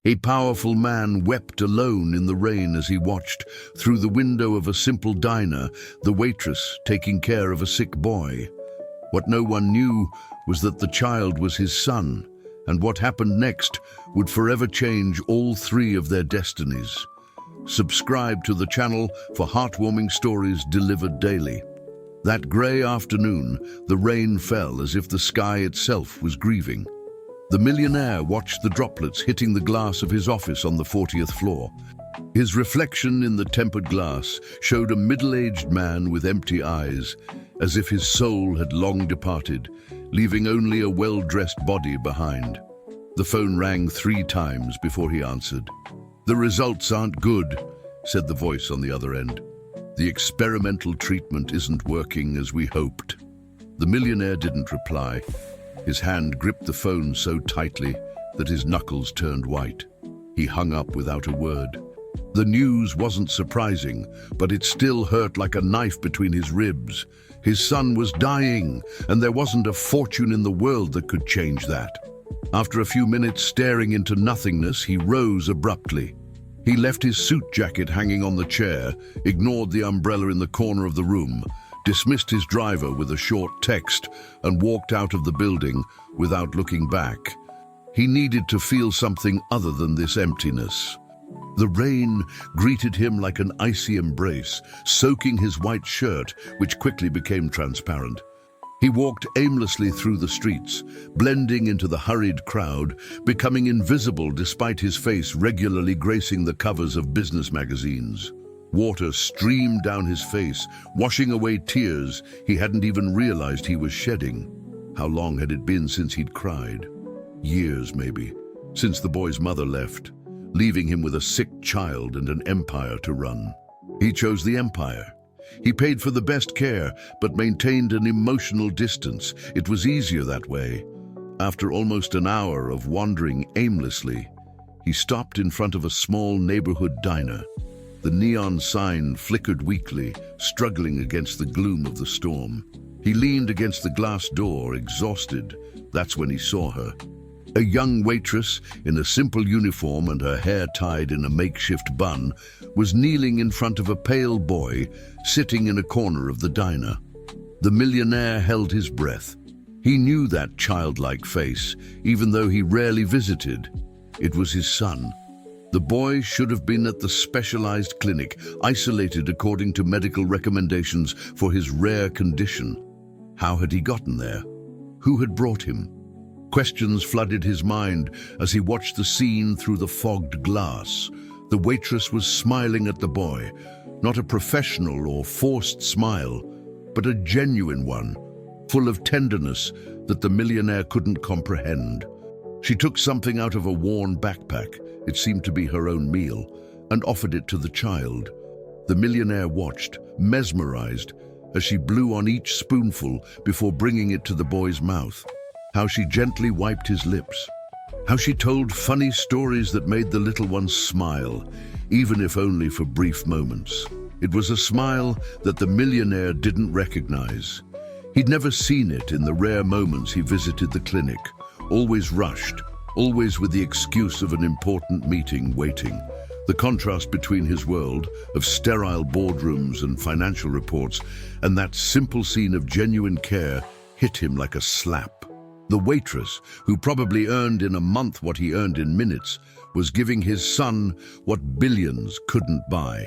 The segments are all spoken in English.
A powerful man wept alone in the rain as he watched, through the window of a simple diner, the waitress taking care of a sick boy. What no one knew was that the child was his son, and what happened next would forever change all three of their destinies. Subscribe to the channel for heartwarming stories delivered daily. That grey afternoon, the rain fell as if the sky itself was grieving. The millionaire watched the droplets hitting the glass of his office on the 40th floor. His reflection in the tempered glass showed a middle-aged man with empty eyes, as if his soul had long departed, leaving only a well-dressed body behind. The phone rang 3 times before he answered. "The results aren't good," said the voice on the other end. "The experimental treatment isn't working as we hoped." The millionaire didn't reply. His hand gripped the phone so tightly that his knuckles turned white. He hung up without a word. The news wasn't surprising, but it still hurt like a knife between his ribs. His son was dying, and there wasn't a fortune in the world that could change that. After a few minutes staring into nothingness, he rose abruptly. He left his suit jacket hanging on the chair, ignored the umbrella in the corner of the room, dismissed his driver with a short text, and walked out of the building without looking back. He needed to feel something other than this emptiness. The rain greeted him like an icy embrace, soaking his white shirt, which quickly became transparent. He walked aimlessly through the streets, blending into the hurried crowd, becoming invisible despite his face regularly gracing the covers of business magazines. Water streamed down his face, washing away tears he hadn't even realized he was shedding. How long had it been since he'd cried? Years, maybe, since the boy's mother left, leaving him with a sick child and an empire to run. He chose the empire. He paid for the best care, but maintained an emotional distance. It was easier that way. After almost an hour of wandering aimlessly, he stopped in front of a small neighborhood diner. The neon sign flickered weakly, struggling against the gloom of the storm. He leaned against the glass door, exhausted. That's when he saw her. A young waitress in a simple uniform and her hair tied in a makeshift bun was kneeling in front of a pale boy sitting in a corner of the diner. The millionaire held his breath. He knew that childlike face, even though he rarely visited. It was his son. The boy should have been at the specialized clinic, isolated according to medical recommendations for his rare condition. How had he gotten there? Who had brought him? Questions flooded his mind as he watched the scene through the fogged glass. The waitress was smiling at the boy, not a professional or forced smile, but a genuine one, full of tenderness that the millionaire couldn't comprehend. She took something out of a worn backpack, it seemed to be her own meal, and offered it to the child. The millionaire watched, mesmerized, as she blew on each spoonful before bringing it to the boy's mouth. How she gently wiped his lips. How she told funny stories that made the little one smile, even if only for brief moments. It was a smile that the millionaire didn't recognize. He'd never seen it in the rare moments he visited the clinic, always rushed, always with the excuse of an important meeting waiting. The contrast between his world of sterile boardrooms and financial reports and that simple scene of genuine care hit him like a slap. The waitress, who probably earned in a month what he earned in minutes, was giving his son what billions couldn't buy.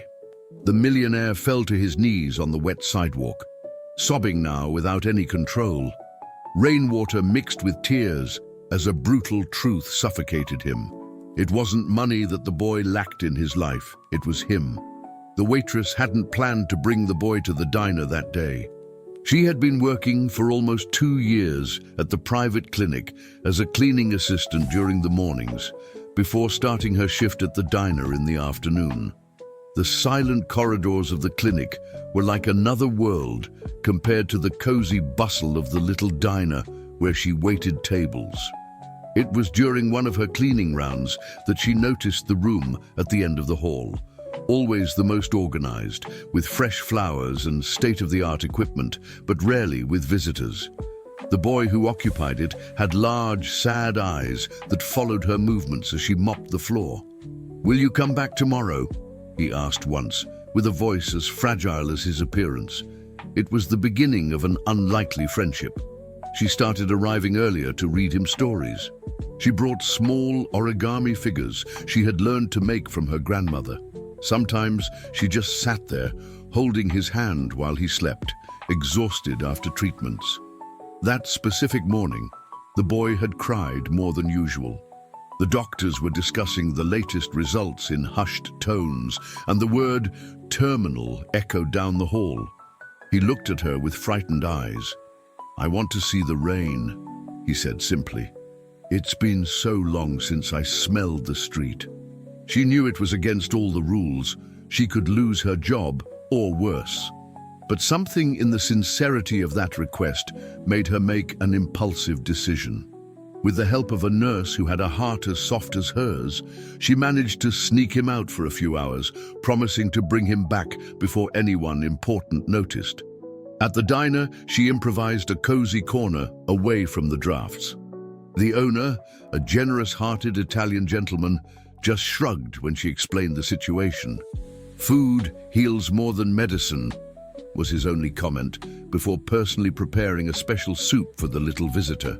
The millionaire fell to his knees on the wet sidewalk, sobbing now without any control. Rainwater mixed with tears as a brutal truth suffocated him. It wasn't money that the boy lacked in his life, it was him. The waitress hadn't planned to bring the boy to the diner that day. She had been working for almost 2 years at the private clinic as a cleaning assistant during the mornings, before starting her shift at the diner in the afternoon. The silent corridors of the clinic were like another world compared to the cozy bustle of the little diner where she waited tables. It was during one of her cleaning rounds that she noticed the room at the end of the hall. Always the most organized, with fresh flowers and state-of-the-art equipment, but rarely with visitors. The boy who occupied it had large, sad eyes that followed her movements as she mopped the floor. "Will you come back tomorrow?" he asked once, with a voice as fragile as his appearance. It was the beginning of an unlikely friendship. She started arriving earlier to read him stories. She brought small origami figures she had learned to make from her grandmother. Sometimes she just sat there, holding his hand while he slept, exhausted after treatments. That specific morning, the boy had cried more than usual. The doctors were discussing the latest results in hushed tones, and the word terminal echoed down the hall. He looked at her with frightened eyes. "I want to see the rain," he said simply. "It's been so long since I smelled the street." She knew it was against all the rules. She could lose her job, or worse. But something in the sincerity of that request made her make an impulsive decision. With the help of a nurse who had a heart as soft as hers, she managed to sneak him out for a few hours, promising to bring him back before anyone important noticed. At the diner, she improvised a cozy corner away from the drafts. The owner, a generous-hearted Italian gentleman, just shrugged when she explained the situation. "Food heals more than medicine," was his only comment, before personally preparing a special soup for the little visitor.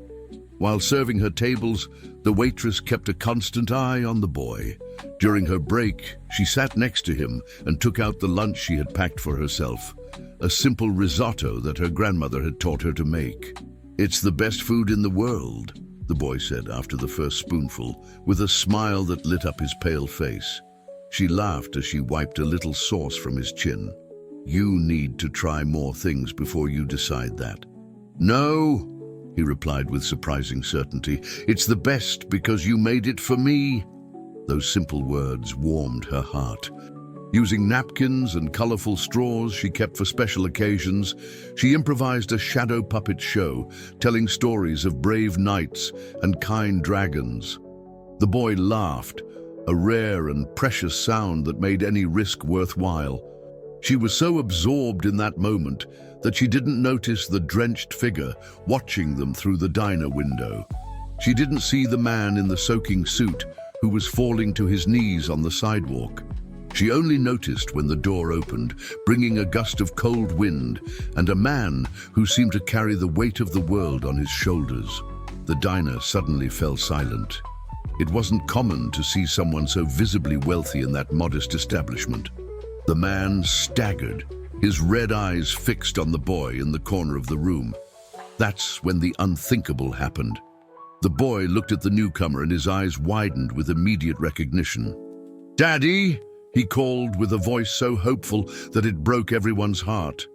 While serving her tables, the waitress kept a constant eye on the boy. During her break, she sat next to him and took out the lunch she had packed for herself, a simple risotto that her grandmother had taught her to make. "It's the best food in the world," the boy said after the first spoonful, with a smile that lit up his pale face. She laughed as she wiped a little sauce from his chin. "You need to try more things before you decide that." "No," he replied with surprising certainty. "It's the best because you made it for me." Those simple words warmed her heart. Using napkins and colorful straws she kept for special occasions, she improvised a shadow puppet show, telling stories of brave knights and kind dragons. The boy laughed, a rare and precious sound that made any risk worthwhile. She was so absorbed in that moment that she didn't notice the drenched figure watching them through the diner window. She didn't see the man in the soaking suit who was falling to his knees on the sidewalk. She only noticed when the door opened, bringing a gust of cold wind, and a man who seemed to carry the weight of the world on his shoulders. The diner suddenly fell silent. It wasn't common to see someone so visibly wealthy in that modest establishment. The man staggered, his red eyes fixed on the boy in the corner of the room. That's when the unthinkable happened. The boy looked at the newcomer and his eyes widened with immediate recognition. "Daddy!" he called with a voice so hopeful that it broke everyone's heart.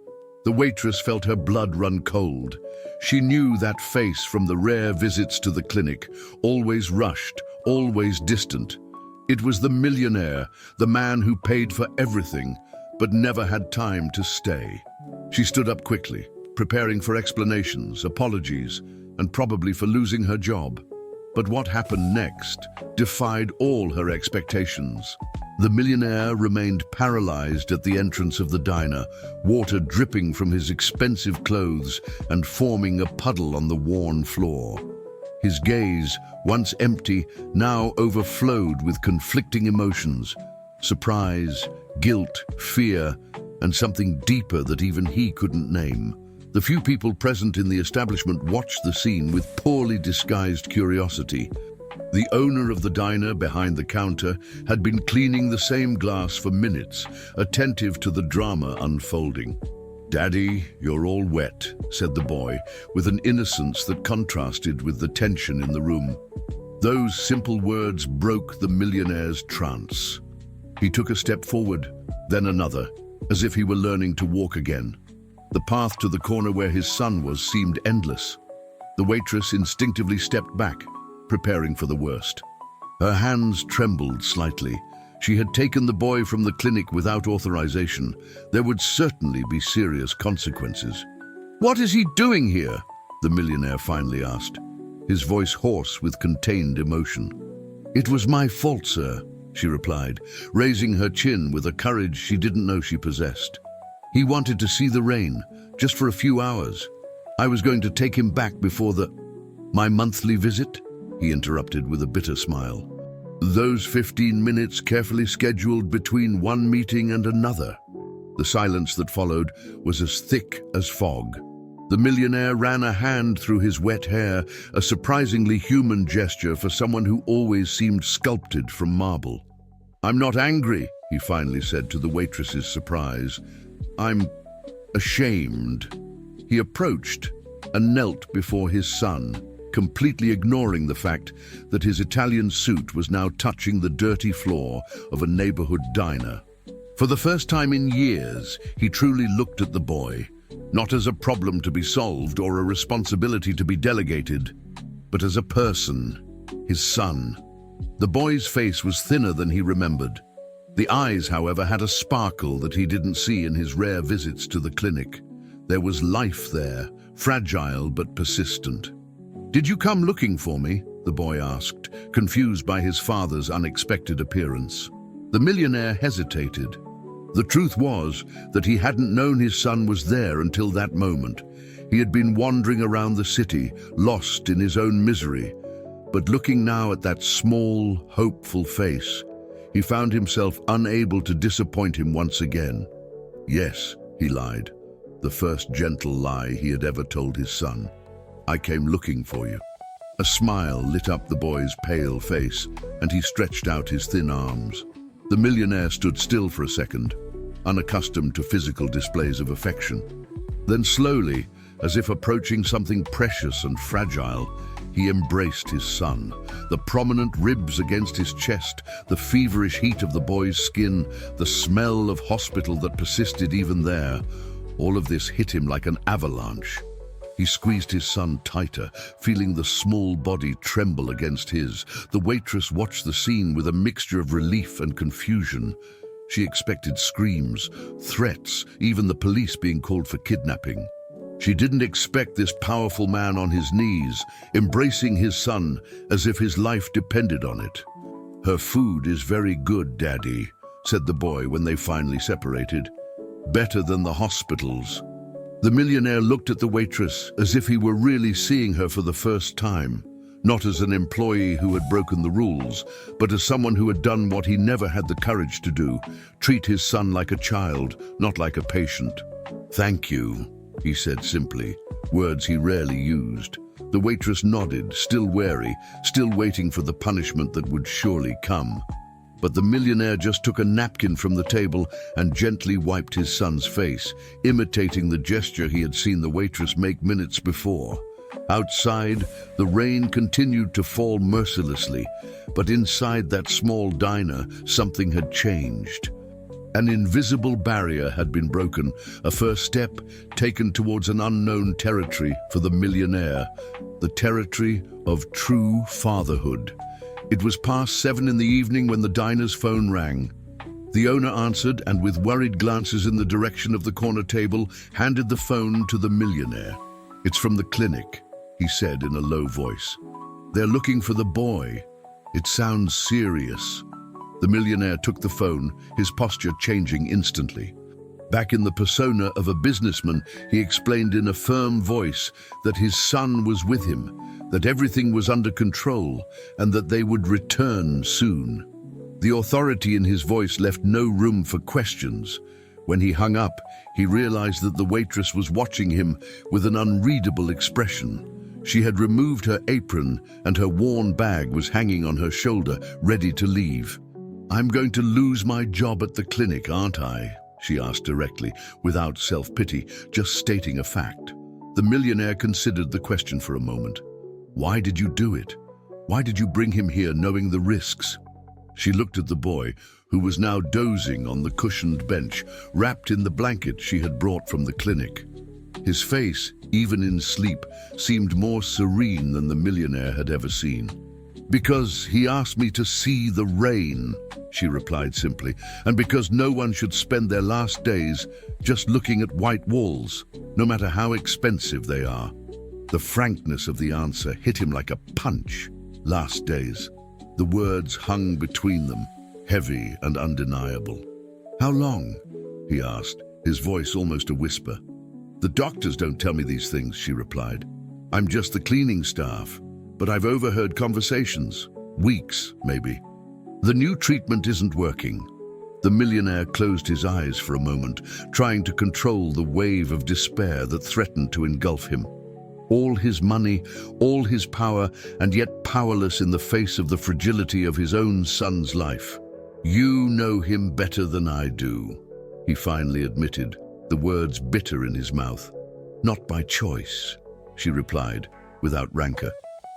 The waitress felt her blood run cold. She knew that face from the rare visits to the clinic, always rushed, always distant. It was the millionaire, the man who paid for everything, but never had time to stay. She stood up quickly, preparing for explanations, apologies, and probably for losing her job. But what happened next defied all her expectations. The millionaire remained paralyzed at the entrance of the diner, water dripping from his expensive clothes and forming a puddle on the worn floor. His gaze, once empty, now overflowed with conflicting emotions: surprise, guilt, fear, and something deeper that even he couldn't name. The few people present in the establishment watched the scene with poorly disguised curiosity. The owner of the diner behind the counter had been cleaning the same glass for minutes, attentive to the drama unfolding. "Daddy, you're all wet," said the boy, with an innocence that contrasted with the tension in the room. Those simple words broke the millionaire's trance. He took a step forward, then another, as if he were learning to walk again. The path to the corner where his son was seemed endless. The waitress instinctively stepped back, preparing for the worst. Her hands trembled slightly. She had taken the boy from the clinic without authorization. There would certainly be serious consequences. "What is he doing here?" the millionaire finally asked, his voice hoarse with contained emotion. "It was my fault, sir," she replied, raising her chin with a courage she didn't know she possessed. "He wanted to see the rain, just for a few hours." I was going to take him back before my monthly visit, he interrupted with a bitter smile. Those 15 minutes carefully scheduled between one meeting and another. The silence that followed was as thick as fog. The millionaire ran a hand through his wet hair, a surprisingly human gesture for someone who always seemed sculpted from marble. I'm not angry, he finally said to the waitress's surprise. I'm ashamed. He approached and knelt before his son, completely ignoring the fact that his Italian suit was now touching the dirty floor of a neighborhood diner. For the first time in years, he truly looked at the boy, not as a problem to be solved or a responsibility to be delegated, but as a person, his son. The boy's face was thinner than he remembered. The eyes, however, had a sparkle that he didn't see in his rare visits to the clinic. There was life there, fragile but persistent. Did you come looking for me? The boy asked, confused by his father's unexpected appearance. The millionaire hesitated. The truth was that he hadn't known his son was there until that moment. He had been wandering around the city, lost in his own misery. But looking now at that small, hopeful face, he found himself unable to disappoint him once again. Yes, he lied, the first gentle lie he had ever told his son. I came looking for you. A smile lit up the boy's pale face, and he stretched out his thin arms. The millionaire stood still for a second, unaccustomed to physical displays of affection. Then slowly, as if approaching something precious and fragile, he embraced his son. The prominent ribs against his chest, the feverish heat of the boy's skin, the smell of hospital that persisted even there, all of this hit him like an avalanche. He squeezed his son tighter, feeling the small body tremble against his. The waitress watched the scene with a mixture of relief and confusion. She expected screams, threats, even the police being called for kidnapping. She didn't expect this powerful man on his knees, embracing his son as if his life depended on it. Her food is very good, Daddy, said the boy when they finally separated. Better than the hospital's. The millionaire looked at the waitress as if he were really seeing her for the first time, not as an employee who had broken the rules, but as someone who had done what he never had the courage to do, treat his son like a child, not like a patient. Thank you, he said simply, words he rarely used. The waitress nodded, still wary, still waiting for the punishment that would surely come. But the millionaire just took a napkin from the table and gently wiped his son's face, imitating the gesture he had seen the waitress make minutes before. Outside, the rain continued to fall mercilessly, but inside that small diner, something had changed. An invisible barrier had been broken, a first step taken towards an unknown territory for the millionaire, the territory of true fatherhood. It was past 7 in the evening when the diner's phone rang. The owner answered and, with worried glances in the direction of the corner table, handed the phone to the millionaire. It's from the clinic, he said in a low voice. They're looking for the boy. It sounds serious. The millionaire took the phone, his posture changing instantly. Back in the persona of a businessman, he explained in a firm voice that his son was with him, that everything was under control, and that they would return soon. The authority in his voice left no room for questions. When he hung up, he realized that the waitress was watching him with an unreadable expression. She had removed her apron, and her worn bag was hanging on her shoulder, ready to leave. I'm going to lose my job at the clinic, aren't I? She asked directly, without self-pity, just stating a fact. The millionaire considered the question for a moment. Why did you do it? Why did you bring him here knowing the risks? She looked at the boy, who was now dozing on the cushioned bench, wrapped in the blanket she had brought from the clinic. His face, even in sleep, seemed more serene than the millionaire had ever seen. Because he asked me to see the rain, she replied simply, and because no one should spend their last days just looking at white walls, no matter how expensive they are. The frankness of the answer hit him like a punch. Last days. The words hung between them, heavy and undeniable. How long? He asked, his voice almost a whisper. "The doctors don't tell me these things," she replied. "I'm just the cleaning staff, but I've overheard conversations. Weeks, maybe. The new treatment isn't working." The millionaire closed his eyes for a moment, trying to control the wave of despair that threatened to engulf him. All his money, all his power, and yet powerless in the face of the fragility of his own son's life. "You know him better than I do," he finally admitted, the words bitter in his mouth. "Not by choice," she replied, without rancor,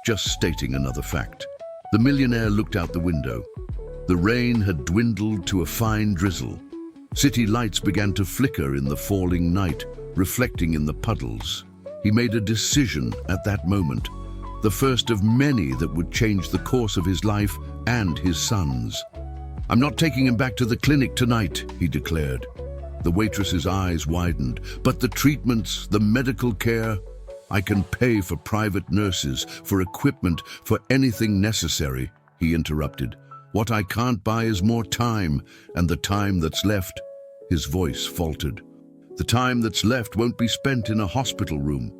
just stating another fact. The millionaire looked out the window. The rain had dwindled to a fine drizzle. City lights began to flicker in the falling night, reflecting in the puddles. He made a decision at that moment, the first of many that would change the course of his life and his son's. "I'm not taking him back to the clinic tonight," he declared. The waitress's eyes widened. "But the treatments, the medical care? I can pay for private nurses, for equipment, for anything necessary," he interrupted. "What I can't buy is more time, and the time that's left..." His voice faltered. "The time that's left won't be spent in a hospital room."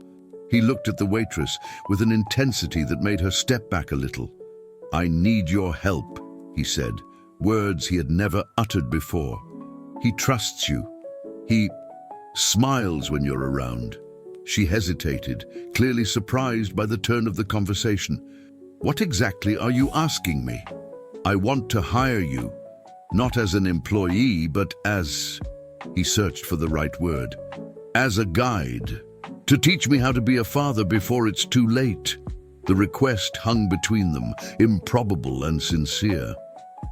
He looked at the waitress with an intensity that made her step back a little. "I need your help," he said, words he had never uttered before. "He trusts you. He smiles when you're around." She hesitated, clearly surprised by the turn of the conversation. "What exactly are you asking me?" "I want to hire you, not as an employee, but as..." He searched for the right word. "As a guide, to teach me how to be a father before it's too late." The request hung between them, improbable and sincere.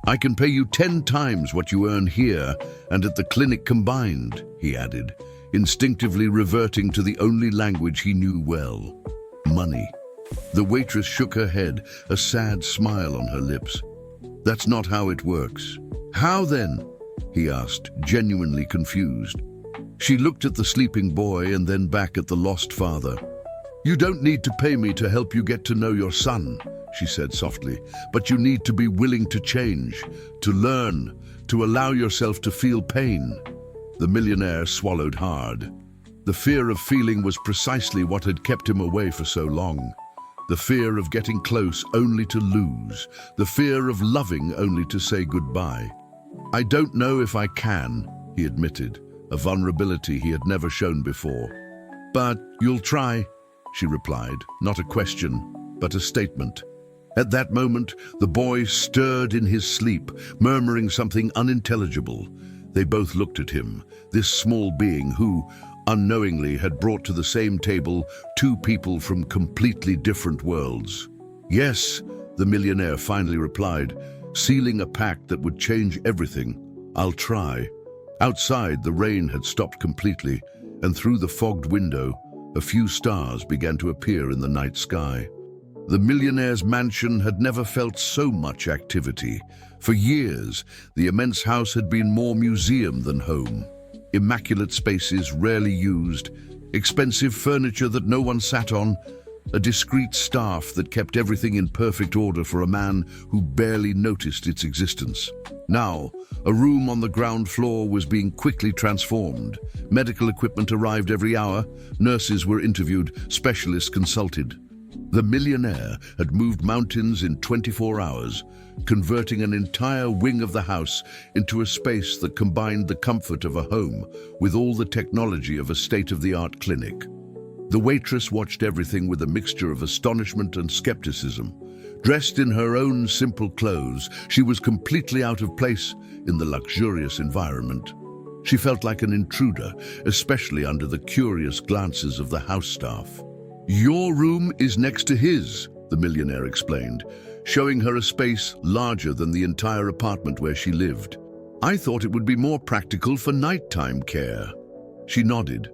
"I can pay you 10 times what you earn here and at the clinic combined," he added, instinctively reverting to the only language he knew well: money. The waitress shook her head, a sad smile on her lips. "That's not how it works." "How then?" he asked, genuinely confused. She looked at the sleeping boy and then back at the lost father. "You don't need to pay me to help you get to know your son," she said softly, "but you need to be willing to change, to learn, to allow yourself to feel pain." The millionaire swallowed hard. The fear of feeling was precisely what had kept him away for so long. The fear of getting close only to lose, the fear of loving only to say goodbye. "I don't know if I can," he admitted, a vulnerability he had never shown before. "But you'll try," she replied, not a question, but a statement. At that moment, the boy stirred in his sleep, murmuring something unintelligible. They both looked at him, this small being who, unknowingly, had brought to the same table two people from completely different worlds. "Yes," the millionaire finally replied, sealing a pact that would change everything. "I'll try." Outside, the rain had stopped completely, and through the fogged window, a few stars began to appear in the night sky. The millionaire's mansion had never felt so much activity. For years, the immense house had been more museum than home. Immaculate spaces rarely used, expensive furniture that no one sat on, a discreet staff that kept everything in perfect order for a man who barely noticed its existence. Now, a room on the ground floor was being quickly transformed. Medical equipment arrived every hour, nurses were interviewed, specialists consulted. The millionaire had moved mountains in 24 hours, converting an entire wing of the house into a space that combined the comfort of a home with all the technology of a state-of-the-art clinic. The waitress watched everything with a mixture of astonishment and skepticism. Dressed in her own simple clothes, she was completely out of place in the luxurious environment. She felt like an intruder, especially under the curious glances of the house staff. "Your room is next to his," the millionaire explained, showing her a space larger than the entire apartment where she lived. "I thought it would be more practical for nighttime care." She nodded,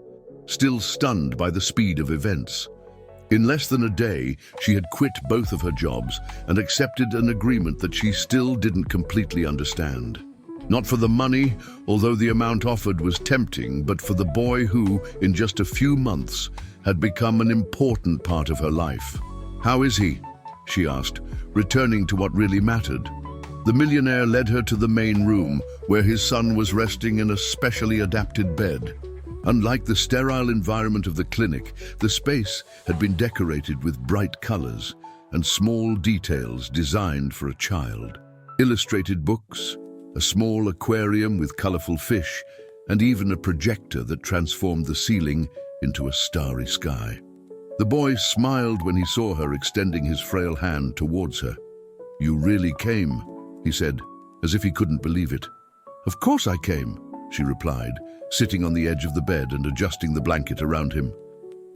still stunned by the speed of events. In less than a day, she had quit both of her jobs and accepted an agreement that she still didn't completely understand. Not for the money, although the amount offered was tempting, but for the boy who, in just a few months, had become an important part of her life. "How is he?" she asked, returning to what really mattered. The millionaire led her to the main room, where his son was resting in a specially adapted bed. Unlike the sterile environment of the clinic, the space had been decorated with bright colors and small details designed for a child. Illustrated books, a small aquarium with colorful fish, and even a projector that transformed the ceiling into a starry sky. The boy smiled when he saw her extending his frail hand towards her. "You really came," he said, as if he couldn't believe it. "Of course I came," she replied, sitting on the edge of the bed and adjusting the blanket around him.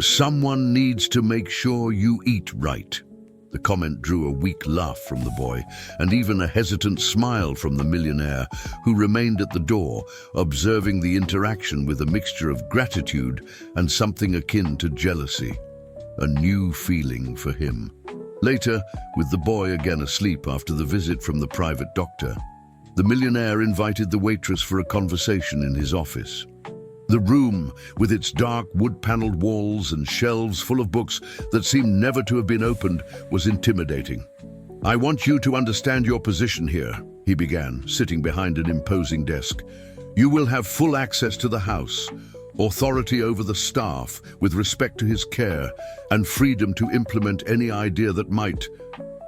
"Someone needs to make sure you eat right." The comment drew a weak laugh from the boy, and even a hesitant smile from the millionaire, who remained at the door, observing the interaction with a mixture of gratitude and something akin to jealousy. A new feeling for him. Later, with the boy again asleep after the visit from the private doctor, the millionaire invited the waitress for a conversation in his office. The room, with its dark wood-paneled walls and shelves full of books that seemed never to have been opened, was intimidating. "I want you to understand your position here," he began, sitting behind an imposing desk. "You will have full access to the house, authority over the staff with respect to his care, and freedom to implement any idea that might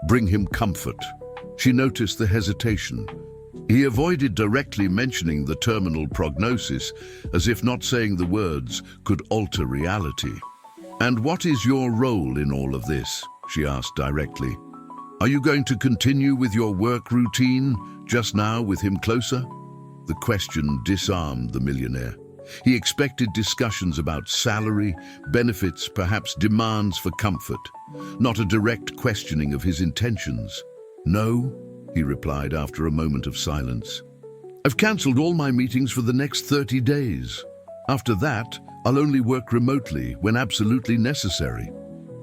bring him comfort." She noticed the hesitation. He avoided directly mentioning the terminal prognosis, as if not saying the words could alter reality. "And what is your role in all of this?" she asked directly. "Are you going to continue with your work routine, just now with him closer?" The question disarmed the millionaire. He expected discussions about salary, benefits, perhaps demands for comfort, not a direct questioning of his intentions. "No," he replied after a moment of silence. "I've cancelled all my meetings for the next 30 days. After that, I'll only work remotely when absolutely necessary."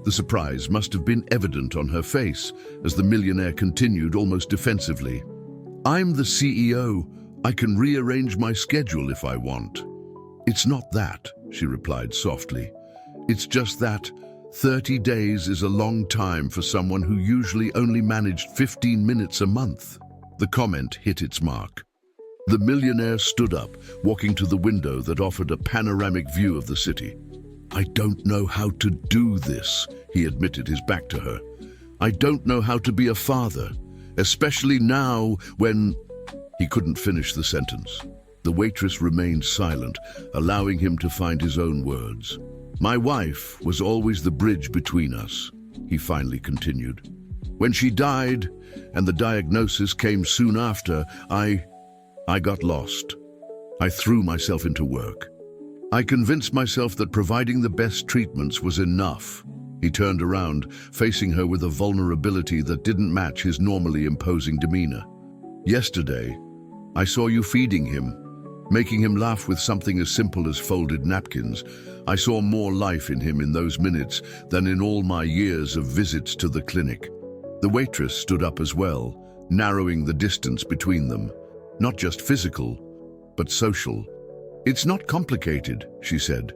The surprise must have been evident on her face as the millionaire continued almost defensively. "I'm the CEO. I can rearrange my schedule if I want." "It's not that," she replied softly. "It's just that 30 days is a long time for someone who usually only managed 15 minutes a month." The comment hit its mark. The millionaire stood up, walking to the window that offered a panoramic view of the city. "I don't know how to do this," he admitted, his back to her. "I don't know how to be a father, especially now when—" He couldn't finish the sentence. The waitress remained silent, allowing him to find his own words. "My wife was always the bridge between us," he finally continued. "When she died, and the diagnosis came soon after, I got lost. I threw myself into work. I convinced myself that providing the best treatments was enough." He turned around, facing her with a vulnerability that didn't match his normally imposing demeanor. "Yesterday, I saw you feeding him, making him laugh with something as simple as folded napkins. I saw more life in him in those minutes than in all my years of visits to the clinic." The waitress stood up as well, narrowing the distance between them. Not just physical, but social. "It's not complicated," she said.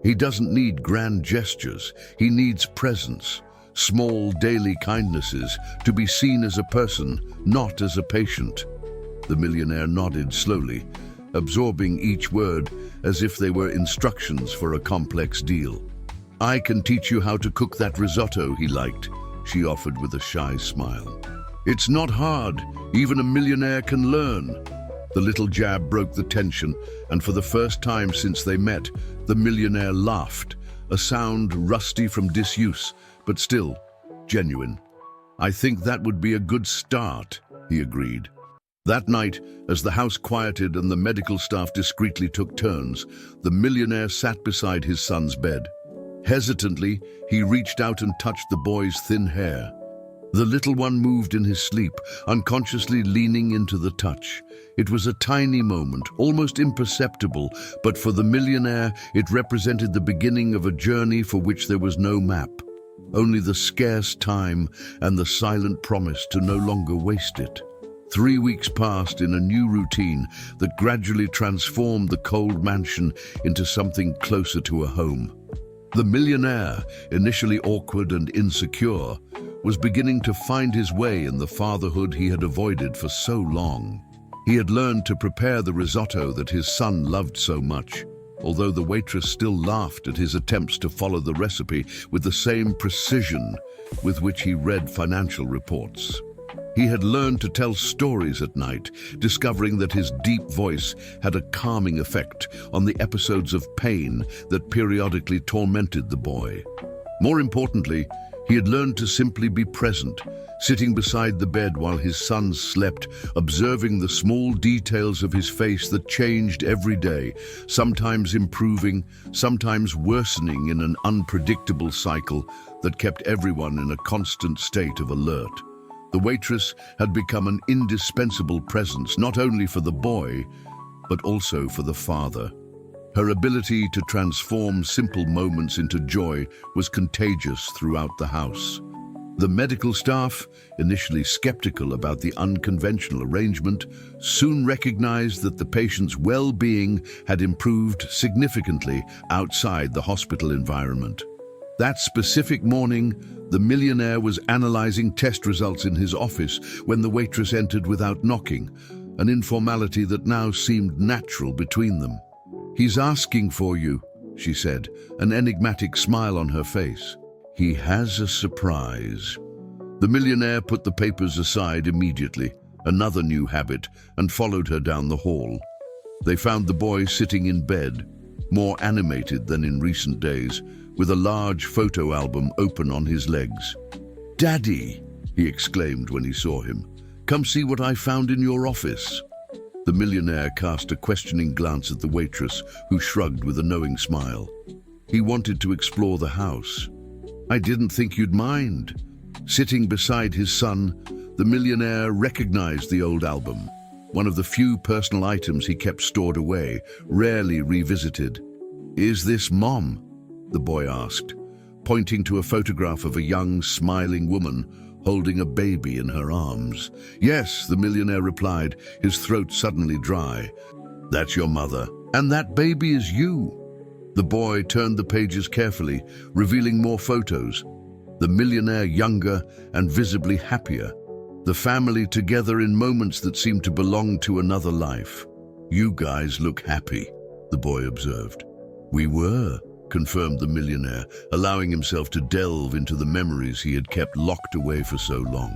"He doesn't need grand gestures. He needs presence, small daily kindnesses, to be seen as a person, not as a patient." The millionaire nodded slowly, absorbing each word as if they were instructions for a complex deal. "I can teach you how to cook that risotto he liked," she offered with a shy smile. "It's not hard. Even a millionaire can learn." The little jab broke the tension, and for the first time since they met, the millionaire laughed, a sound rusty from disuse, but still genuine. "I think that would be a good start," he agreed. That night, as the house quieted and the medical staff discreetly took turns, the millionaire sat beside his son's bed. Hesitantly, he reached out and touched the boy's thin hair. The little one moved in his sleep, unconsciously leaning into the touch. It was a tiny moment, almost imperceptible, but for the millionaire, it represented the beginning of a journey for which there was no map, only the scarce time and the silent promise to no longer waste it. 3 weeks passed in a new routine that gradually transformed the cold mansion into something closer to a home. The millionaire, initially awkward and insecure, was beginning to find his way in the fatherhood he had avoided for so long. He had learned to prepare the risotto that his son loved so much. although the waitress still laughed at his attempts to follow the recipe with the same precision with which he read financial reports. He had learned to tell stories at night, discovering that his deep voice had a calming effect on the episodes of pain that periodically tormented the boy. More importantly, he had learned to simply be present, sitting beside the bed while his son slept, observing the small details of his face that changed every day, sometimes improving, sometimes worsening in an unpredictable cycle that kept everyone in a constant state of alert. The waitress had become an indispensable presence, not only for the boy, but also for the father. Her ability to transform simple moments into joy was contagious throughout the house. The medical staff, initially skeptical about the unconventional arrangement, soon recognized that the patient's well-being had improved significantly outside the hospital environment. That specific morning, the millionaire was analyzing test results in his office when the waitress entered without knocking, an informality that now seemed natural between them. "He's asking for you," she said, an enigmatic smile on her face. "He has a surprise." The millionaire put the papers aside immediately, another new habit, and followed her down the hall. They found the boy sitting in bed, more animated than in recent days, with a large photo album open on his legs. "Daddy," he exclaimed when he saw him, "come see what I found in your office." The millionaire cast a questioning glance at the waitress, who shrugged with a knowing smile. He wanted to explore the house. "I didn't think you'd mind." Sitting beside his son, the millionaire recognized the old album, one of the few personal items he kept stored away, rarely revisited. "Is this Mom?" the boy asked, pointing to a photograph of a young, smiling woman holding a baby in her arms. "Yes," the millionaire replied, his throat suddenly dry. "That's your mother. And that baby is you." The boy turned the pages carefully, revealing more photos. The millionaire younger and visibly happier. The family together in moments that seemed to belong to another life. "You guys look happy," the boy observed. "We were," confirmed the millionaire, allowing himself to delve into the memories he had kept locked away for so long.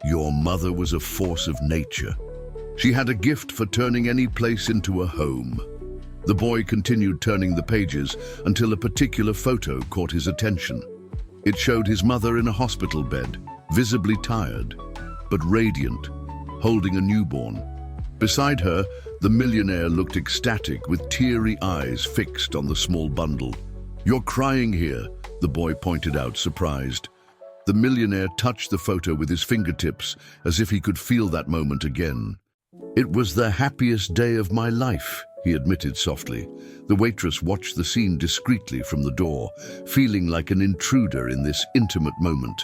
"Your mother was a force of nature. She had a gift for turning any place into a home." The boy continued turning the pages until a particular photo caught his attention. It showed his mother in a hospital bed, visibly tired, but radiant, holding a newborn. Beside her, the millionaire looked ecstatic with teary eyes fixed on the small bundle. "You're crying here," the boy pointed out, surprised. The millionaire touched the photo with his fingertips, as if he could feel that moment again. "It was the happiest day of my life," he admitted softly. The waitress watched the scene discreetly from the door, feeling like an intruder in this intimate moment.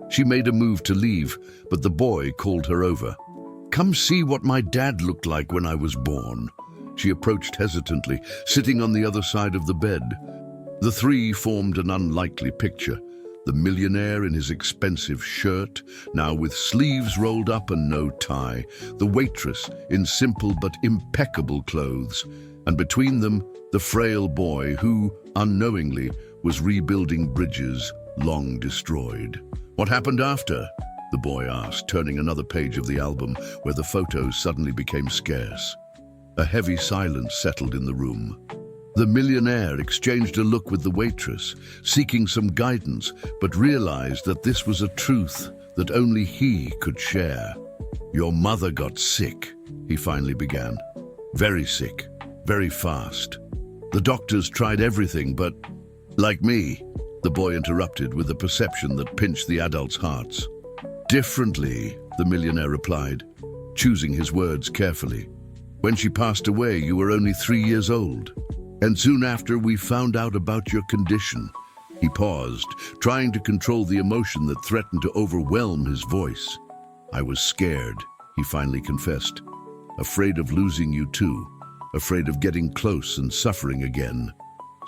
She made a move to leave, but the boy called her over. "Come see what my dad looked like when I was born." She approached hesitantly, sitting on the other side of the bed. The three formed an unlikely picture. The millionaire in his expensive shirt, now with sleeves rolled up and no tie. The waitress in simple but impeccable clothes. And between them, the frail boy who, unknowingly, was rebuilding bridges long destroyed. "What happened after?" the boy asked, turning another page of the album where the photos suddenly became scarce. A heavy silence settled in the room. The millionaire exchanged a look with the waitress, seeking some guidance, but realized that this was a truth that only he could share. "Your mother got sick," he finally began. "Very sick, very fast. The doctors tried everything, but like me," the boy interrupted with a perception that pinched the adult's hearts. "Differently," the millionaire replied, choosing his words carefully. "When she passed away, you were only 3 years old. And soon after, we found out about your condition." He paused, trying to control the emotion that threatened to overwhelm his voice. "I was scared," he finally confessed. "Afraid of losing you too. Afraid of getting close and suffering again.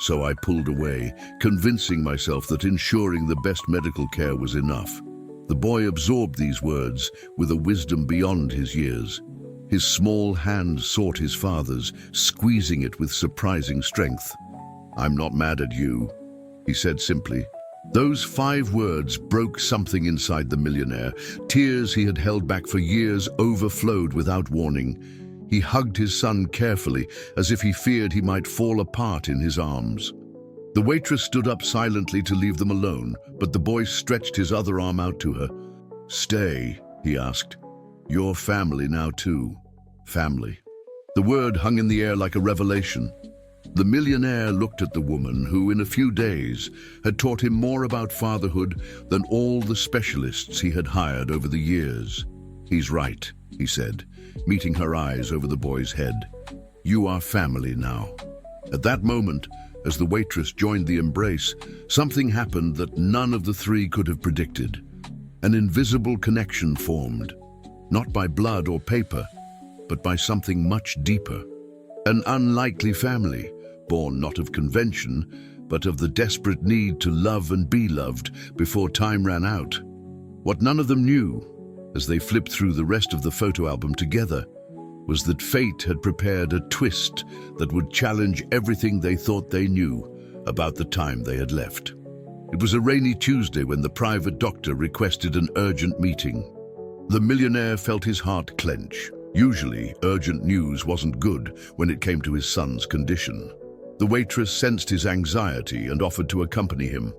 So I pulled away, convincing myself that ensuring the best medical care was enough." The boy absorbed these words with a wisdom beyond his years. His small hand sought his father's, squeezing it with surprising strength. "I'm not mad at you," he said simply. Those 5 words broke something inside the millionaire. Tears he had held back for years overflowed without warning. He hugged his son carefully, as if he feared he might fall apart in his arms. The waitress stood up silently to leave them alone, but the boy stretched his other arm out to her. "Stay," he asked. "You're family now too. Family." The word hung in the air like a revelation. The millionaire looked at the woman who, in a few days, had taught him more about fatherhood than all the specialists he had hired over the years. "He's right," he said, meeting her eyes over the boy's head. "You are family now." At that moment, as the waitress joined the embrace, something happened that none of the 3 could have predicted. An invisible connection formed, not by blood or paper, but by something much deeper. An unlikely family, born not of convention, but of the desperate need to love and be loved before time ran out. What none of them knew, as they flipped through the rest of the photo album together, was that fate had prepared a twist that would challenge everything they thought they knew about the time they had left. It was a rainy Tuesday when the private doctor requested an urgent meeting. The millionaire felt his heart clench. Usually, urgent news wasn't good when it came to his son's condition. The waitress sensed his anxiety and offered to accompany him.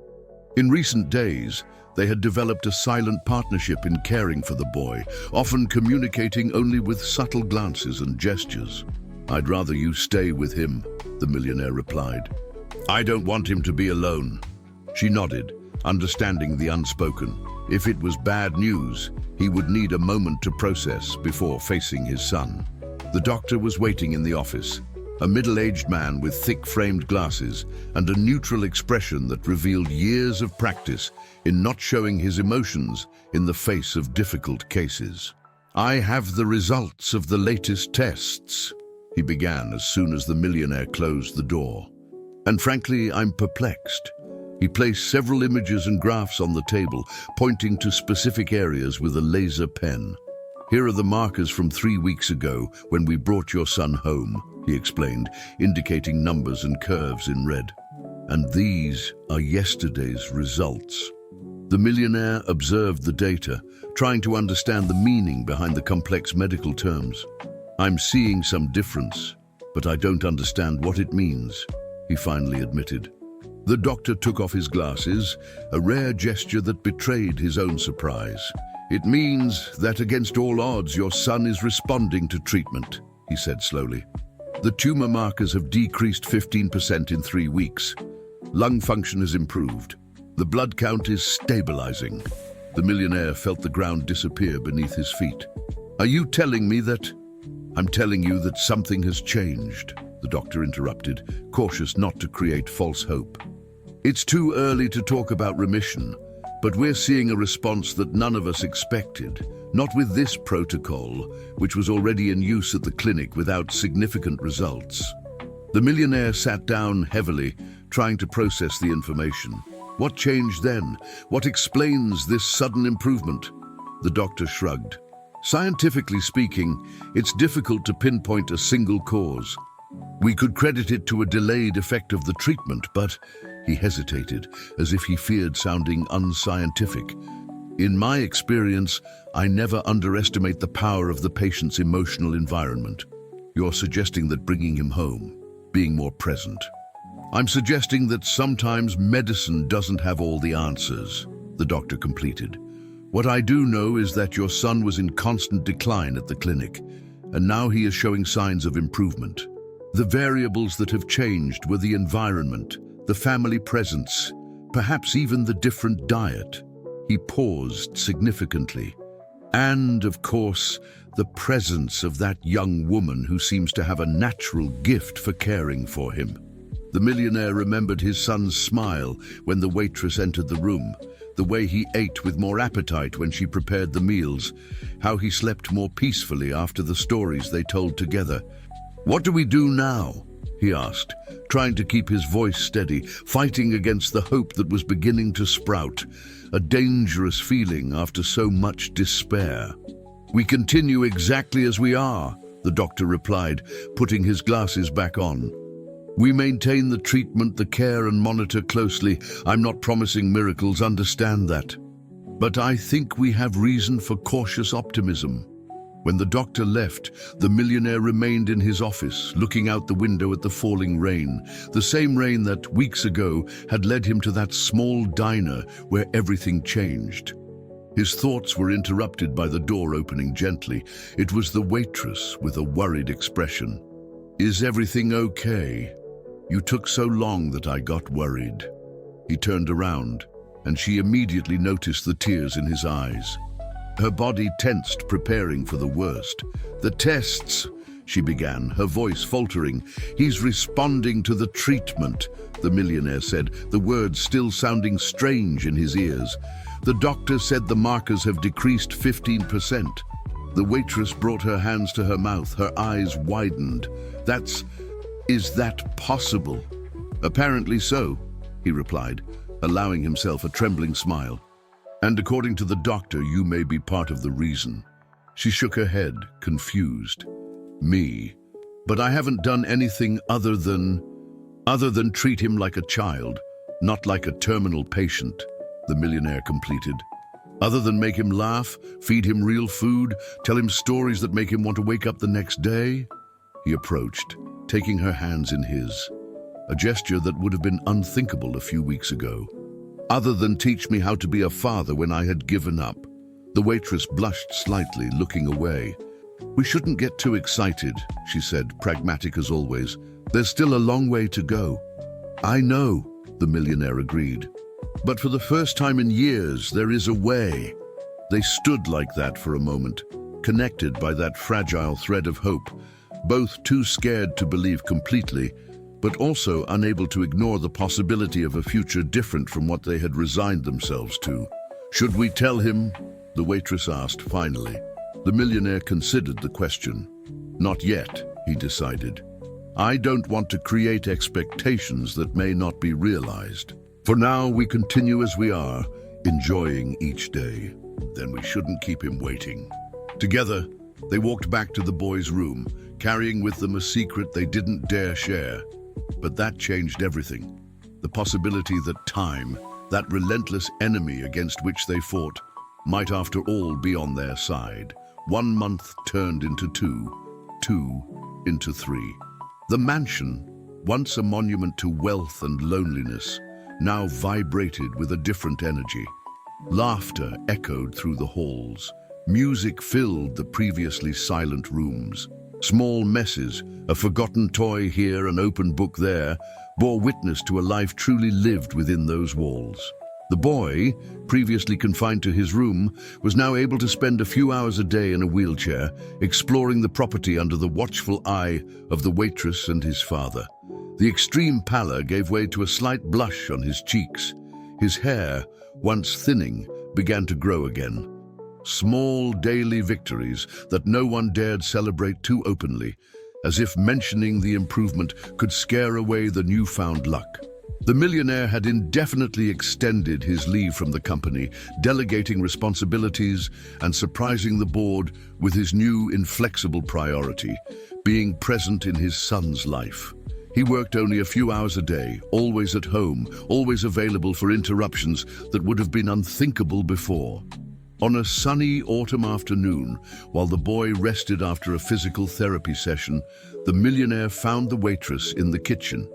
In recent days, they had developed a silent partnership in caring for the boy, often communicating only with subtle glances and gestures. "I'd rather you stay with him," the millionaire replied. "I don't want him to be alone." She nodded, understanding the unspoken. If it was bad news, he would need a moment to process before facing his son. The doctor was waiting in the office, a middle-aged man with thick-framed glasses and a neutral expression that revealed years of practice in not showing his emotions in the face of difficult cases. "I have the results of the latest tests," he began as soon as the millionaire closed the door. "And frankly, I'm perplexed." He placed several images and graphs on the table, pointing to specific areas with a laser pen. "Here are the markers from 3 weeks ago when we brought your son home," he explained, indicating numbers and curves in red. "And these are yesterday's results." The millionaire observed the data, trying to understand the meaning behind the complex medical terms. "I'm seeing some difference, but I don't understand what it means," he finally admitted. The doctor took off his glasses, a rare gesture that betrayed his own surprise. "It means that against all odds your son is responding to treatment," he said slowly. "The tumor markers have decreased 15% in 3 weeks. Lung function has improved. The blood count is stabilizing." The millionaire felt the ground disappear beneath his feet. "Are you telling me that—" "I'm telling you that something has changed," the doctor interrupted, cautious not to create false hope. "It's too early to talk about remission, but we're seeing a response that none of us expected. Not with this protocol, which was already in use at the clinic without significant results." The millionaire sat down heavily, trying to process the information. What changed then? What explains this sudden improvement? The doctor shrugged. "Scientifically speaking, it's difficult to pinpoint a single cause. We could credit it to a delayed effect of the treatment, but—" He hesitated, as if he feared sounding unscientific. "In my experience, I never underestimate the power of the patient's emotional environment." "You're suggesting that bringing him home, being more present—" "I'm suggesting that sometimes medicine doesn't have all the answers," the doctor completed. "What I do know is that your son was in constant decline at the clinic, and now he is showing signs of improvement. The variables that have changed were the environment, the family presence, perhaps even the different diet." He paused significantly. "And, of course, the presence of that young woman who seems to have a natural gift for caring for him." The millionaire remembered his son's smile when the waitress entered the room, the way he ate with more appetite when she prepared the meals, how he slept more peacefully after the stories they told together. "What do we do now?" he asked, trying to keep his voice steady, fighting against the hope that was beginning to sprout, a dangerous feeling after so much despair. "We continue exactly as we are," the doctor replied, putting his glasses back on. "We maintain the treatment, the care and monitor closely. I'm not promising miracles, understand that. But I think we have reason for cautious optimism." When the doctor left, the millionaire remained in his office, looking out the window at the falling rain, the same rain that, weeks ago, had led him to that small diner where everything changed. His thoughts were interrupted by the door opening gently. It was the waitress with a worried expression. "Is everything okay? You took so long that I got worried." He turned around, and she immediately noticed the tears in his eyes. Her body tensed, preparing for the worst. "The tests," she began, her voice faltering. "He's responding to the treatment," the millionaire said, the words still sounding strange in his ears. "The doctor said the markers have decreased 15%. The waitress brought her hands to her mouth, her eyes widened. Is that possible?" "Apparently so," he replied, allowing himself a trembling smile. "And according to the doctor, you may be part of the reason." She shook her head, confused. "Me? But I haven't done anything other than treat him like a child, not like a terminal patient," the millionaire completed. "Other than make him laugh, feed him real food, tell him stories that make him want to wake up the next day." He approached, taking her hands in his, a gesture that would have been unthinkable a few weeks ago. "Other than teach me how to be a father when I had given up." The waitress blushed slightly, looking away. "We shouldn't get too excited," she said, pragmatic as always. "There's still a long way to go." "I know," the millionaire agreed. "But for the first time in years, there is a way." They stood like that for a moment, connected by that fragile thread of hope, both too scared to believe completely, but also unable to ignore the possibility of a future different from what they had resigned themselves to. "Should we tell him?" the waitress asked finally. The millionaire considered the question. "Not yet," he decided. "I don't want to create expectations that may not be realized. For now, we continue as we are, enjoying each day. Then we shouldn't keep him waiting." Together, they walked back to the boys' room, carrying with them a secret they didn't dare share. But that changed everything. The possibility that time, that relentless enemy against which they fought, might after all be on their side. 1 month turned into 2, 2 into 3. The mansion, once a monument to wealth and loneliness, now vibrated with a different energy. Laughter echoed through the halls. Music filled the previously silent rooms. Small messes, a forgotten toy here, an open book there, bore witness to a life truly lived within those walls. The boy, previously confined to his room, was now able to spend a few hours a day in a wheelchair, exploring the property under the watchful eye of the waitress and his father. The extreme pallor gave way to a slight blush on his cheeks. His hair, once thinning, began to grow again. Small daily victories that no one dared celebrate too openly, as if mentioning the improvement could scare away the newfound luck. The millionaire had indefinitely extended his leave from the company, delegating responsibilities and surprising the board with his new inflexible priority, being present in his son's life. He worked only a few hours a day, always at home, always available for interruptions that would have been unthinkable before. On a sunny autumn afternoon, while the boy rested after a physical therapy session, the millionaire found the waitress in the kitchen.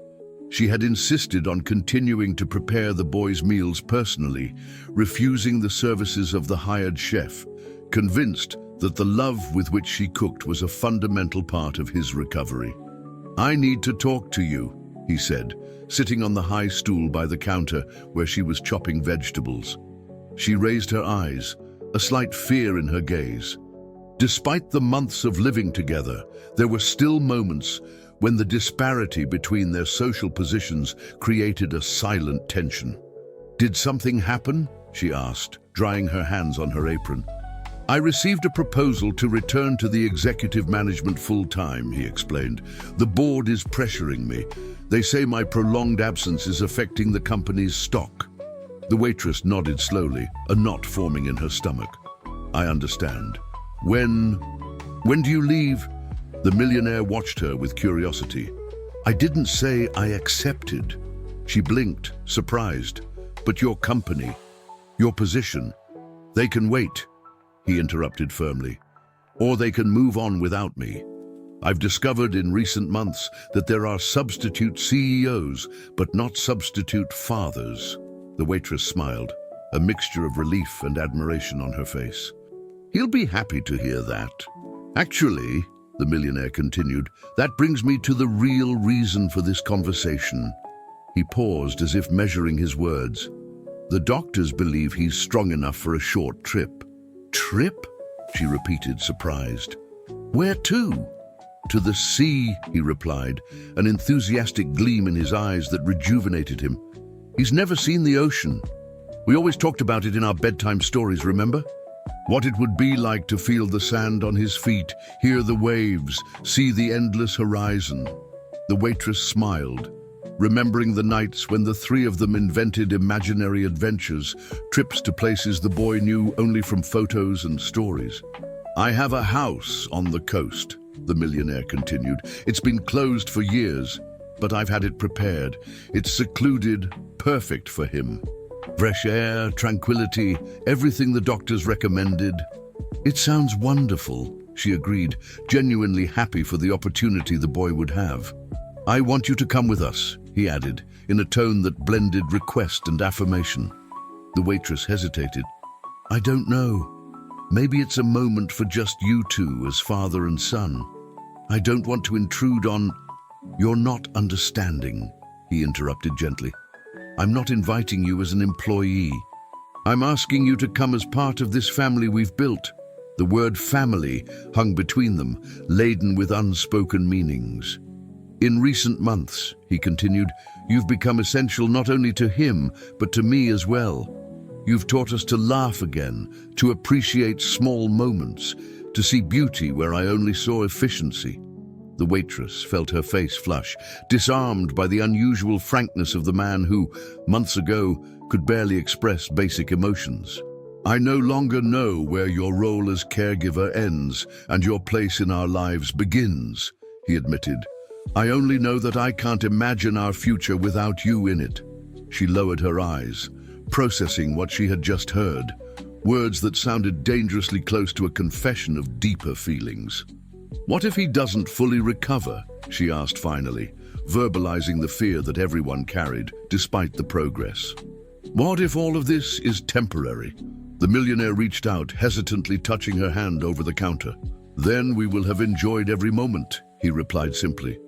She had insisted on continuing to prepare the boy's meals personally, refusing the services of the hired chef, convinced that the love with which she cooked was a fundamental part of his recovery. "I need to talk to you," he said, sitting on the high stool by the counter where she was chopping vegetables. She raised her eyes, a slight fear in her gaze. Despite the months of living together, there were still moments when the disparity between their social positions created a silent tension. "Did something happen?" she asked, drying her hands on her apron. "I received a proposal to return to the executive management full-time," he explained. "The board is pressuring me. They say my prolonged absence is affecting the company's stock." The waitress nodded slowly, a knot forming in her stomach. "I understand. When do you leave?" The millionaire watched her with curiosity. "I didn't say I accepted." She blinked, surprised. "But your company, your position, they can wait," he interrupted firmly. "Or they can move on without me. I've discovered in recent months that there are substitute CEOs, but not substitute fathers." The waitress smiled, a mixture of relief and admiration on her face. "He'll be happy to hear that. Actually," the millionaire continued, "that brings me to the real reason for this conversation." He paused as if measuring his words. "The doctors believe he's strong enough for a short trip." "Trip?" she repeated, surprised. "Where to?" "To the sea," he replied, an enthusiastic gleam in his eyes that rejuvenated him. "He's never seen the ocean. We always talked about it in our bedtime stories, remember? What it would be like to feel the sand on his feet, hear the waves, see the endless horizon." The waitress smiled, remembering the nights when the three of them invented imaginary adventures, trips to places the boy knew only from photos and stories. "I have a house on the coast," the millionaire continued. "It's been closed for years, but I've had it prepared. It's secluded, perfect for him. Fresh air, tranquility, everything the doctors recommended." "It sounds wonderful," she agreed, genuinely happy for the opportunity the boy would have. "I want you to come with us," he added, in a tone that blended request and affirmation. The waitress hesitated. "I don't know. Maybe it's a moment for just you two as father and son. I don't want to intrude on—" "You're not understanding," he interrupted gently. "I'm not inviting you as an employee. I'm asking you to come as part of this family we've built." The word family hung between them, laden with unspoken meanings. "In recent months," he continued, "you've become essential not only to him, but to me as well. You've taught us to laugh again, to appreciate small moments, to see beauty where I only saw efficiency." The waitress felt her face flush, disarmed by the unusual frankness of the man who, months ago, could barely express basic emotions. "I no longer know where your role as caregiver ends and your place in our lives begins," he admitted. "I only know that I can't imagine our future without you in it." She lowered her eyes, processing what she had just heard, words that sounded dangerously close to a confession of deeper feelings. "What if he doesn't fully recover?" she asked finally, verbalizing the fear that everyone carried, despite the progress. "What if all of this is temporary?" The millionaire reached out, hesitantly touching her hand over the counter. "Then we will have enjoyed every moment," he replied simply.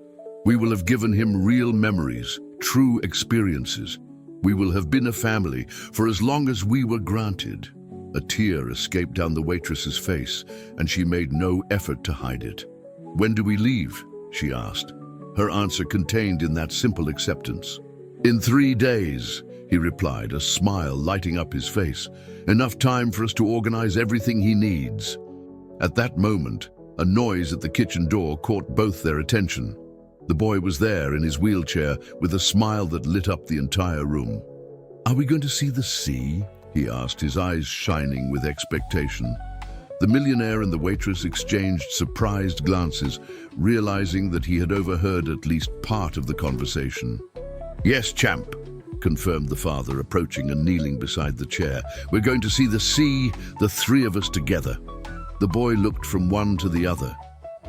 "We will have given him real memories, true experiences. We will have been a family for as long as we were granted." A tear escaped down the waitress's face, and she made no effort to hide it. "When do we leave?" she asked, her answer contained in that simple acceptance. "In 3 days," he replied, a smile lighting up his face. "Enough time for us to organize everything he needs." At that moment, a noise at the kitchen door caught both their attention. The boy was there in his wheelchair with a smile that lit up the entire room. "Are we going to see the sea?" he asked, his eyes shining with expectation. The millionaire and the waitress exchanged surprised glances, realizing that he had overheard at least part of the conversation. "Yes, champ," confirmed the father, approaching and kneeling beside the chair. "We're going to see the sea, the three of us together." The boy looked from one to the other,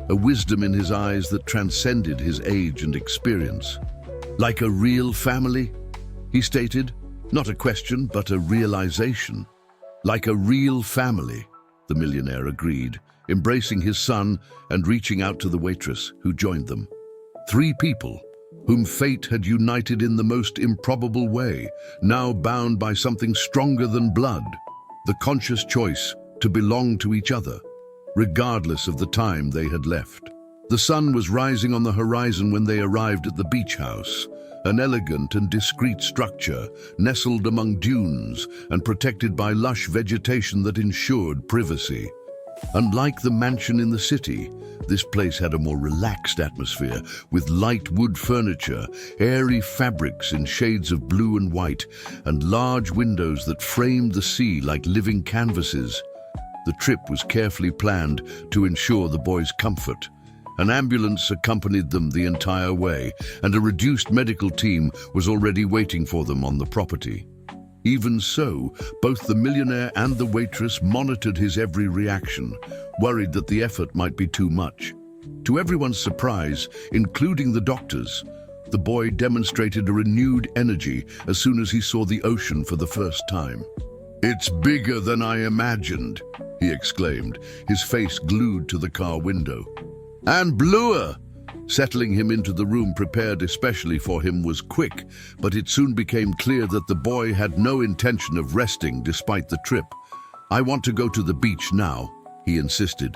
a wisdom in his eyes that transcended his age and experience. "Like a real family?" he stated. Not a question, but a realization. "Like a real family," the millionaire agreed, embracing his son and reaching out to the waitress, who joined them. 3 people, whom fate had united in the most improbable way, now bound by something stronger than blood, the conscious choice to belong to each other, regardless of the time they had left. The sun was rising on the horizon when they arrived at the beach house, an elegant and discreet structure, nestled among dunes and protected by lush vegetation that ensured privacy. Unlike the mansion in the city, this place had a more relaxed atmosphere, with light wood furniture, airy fabrics in shades of blue and white, and large windows that framed the sea like living canvases. The trip was carefully planned to ensure the boys' comfort, An ambulance accompanied them the entire way, and a reduced medical team was already waiting for them on the property. Even so, both the millionaire and the waitress monitored his every reaction, worried that the effort might be too much. To everyone's surprise, including the doctors, the boy demonstrated a renewed energy as soon as he saw the ocean for the first time. "It's bigger than I imagined," he exclaimed, his face glued to the car window. "And bluer!" Settling him into the room prepared especially for him was quick, but it soon became clear that the boy had no intention of resting despite the trip. "I want to go to the beach now," he insisted,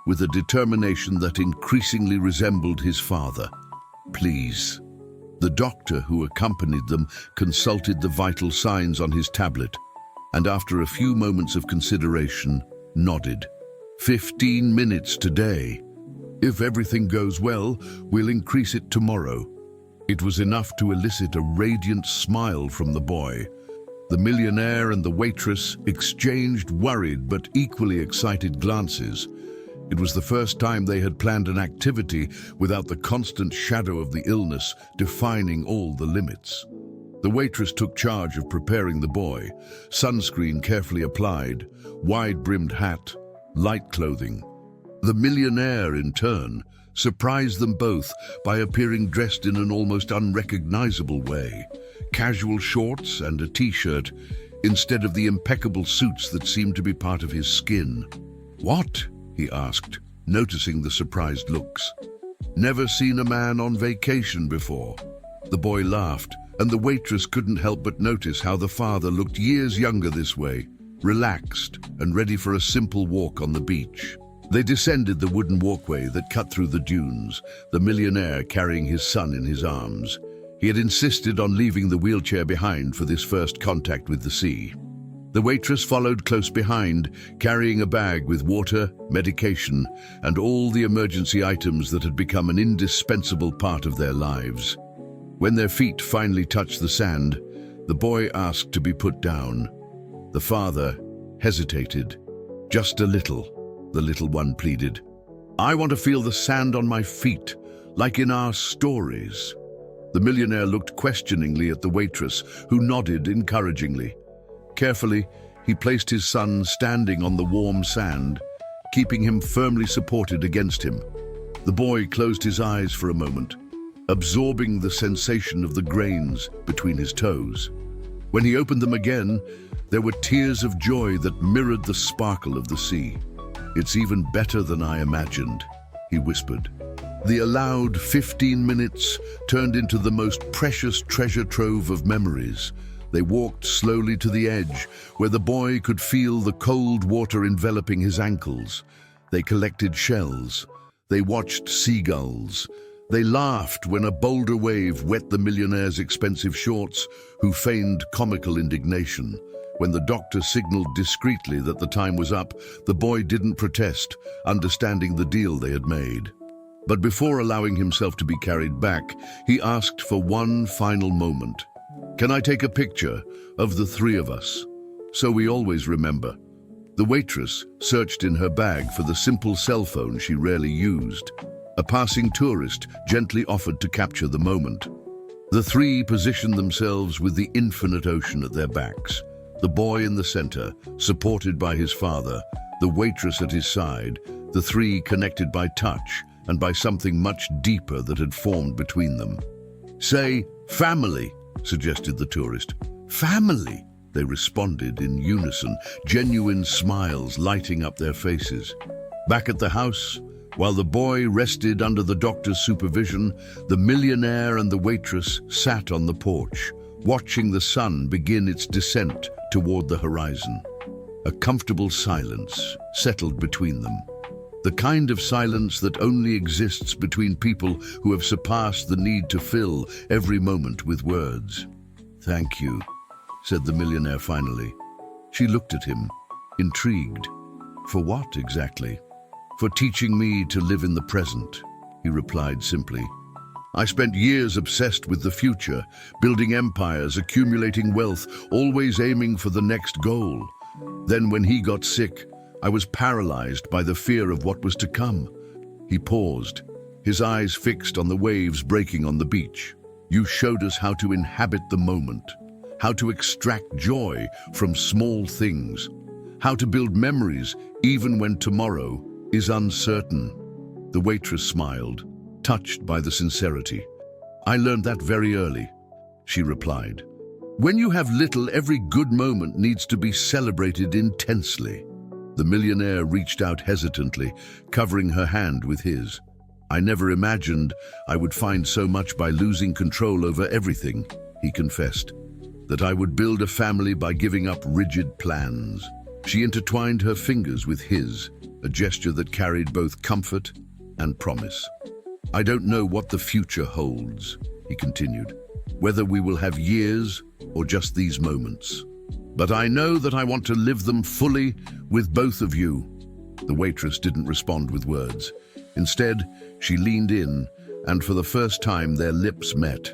with a determination that increasingly resembled his father. "Please." The doctor who accompanied them consulted the vital signs on his tablet, and after a few moments of consideration, nodded. 15 minutes today. If everything goes well, we'll increase it tomorrow." It was enough to elicit a radiant smile from the boy. The millionaire and the waitress exchanged worried but equally excited glances. It was the first time they had planned an activity without the constant shadow of the illness defining all the limits. The waitress took charge of preparing the boy, sunscreen carefully applied, wide-brimmed hat, light clothing. The millionaire, in turn, surprised them both by appearing dressed in an almost unrecognizable way, casual shorts and a t-shirt, instead of the impeccable suits that seemed to be part of his skin. "What?" he asked, noticing the surprised looks. "Never seen a man on vacation before." The boy laughed, and the waitress couldn't help but notice how the father looked years younger this way, relaxed and ready for a simple walk on the beach. They descended the wooden walkway that cut through the dunes, the millionaire carrying his son in his arms. He had insisted on leaving the wheelchair behind for this first contact with the sea. The waitress followed close behind, carrying a bag with water, medication, and all the emergency items that had become an indispensable part of their lives. When their feet finally touched the sand, the boy asked to be put down. The father hesitated. "Just a little," the little one pleaded. "I want to feel the sand on my feet, like in our stories." The millionaire looked questioningly at the waitress, who nodded encouragingly. Carefully, he placed his son standing on the warm sand, keeping him firmly supported against him. The boy closed his eyes for a moment, absorbing the sensation of the grains between his toes. When he opened them again, there were tears of joy that mirrored the sparkle of the sea. "It's even better than I imagined," he whispered. The allowed 15 minutes turned into the most precious treasure trove of memories. They walked slowly to the edge, where the boy could feel the cold water enveloping his ankles. They collected shells. They watched seagulls. They laughed when a boulder wave wet the millionaire's expensive shorts, who feigned comical indignation. When the doctor signaled discreetly that the time was up, the boy didn't protest, understanding the deal they had made. But before allowing himself to be carried back, he asked for one final moment. "Can I take a picture of the three of us, so we always remember?" The waitress searched in her bag for the simple cell phone she rarely used. A passing tourist gently offered to capture the moment. The three positioned themselves with the infinite ocean at their backs. The boy in the center, supported by his father, the waitress at his side, the three connected by touch and by something much deeper that had formed between them. "Say, family," suggested the tourist. "Family," they responded in unison, genuine smiles lighting up their faces. Back at the house, while the boy rested under the doctor's supervision, the millionaire and the waitress sat on the porch, watching the sun begin its descent toward the horizon. A comfortable silence settled between them. The kind of silence that only exists between people who have surpassed the need to fill every moment with words. "Thank you," said the millionaire finally. She looked at him, intrigued. "For what exactly?" "For teaching me to live in the present," he replied simply. "I spent years obsessed with the future, building empires, accumulating wealth, always aiming for the next goal. Then when he got sick, I was paralyzed by the fear of what was to come." He paused, his eyes fixed on the waves breaking on the beach. "You showed us how to inhabit the moment, how to extract joy from small things, how to build memories even when tomorrow is uncertain." The waitress smiled, touched by the sincerity. "I learned that very early," she replied. "When you have little, every good moment needs to be celebrated intensely." The millionaire reached out hesitantly, covering her hand with his. "I never imagined I would find so much by losing control over everything," he confessed. "That I would build a family by giving up rigid plans." She intertwined her fingers with his, a gesture that carried both comfort and promise. "I don't know what the future holds," he continued, "whether we will have years or just these moments. But I know that I want to live them fully with both of you." The waitress didn't respond with words. Instead, she leaned in, and for the first time their lips met.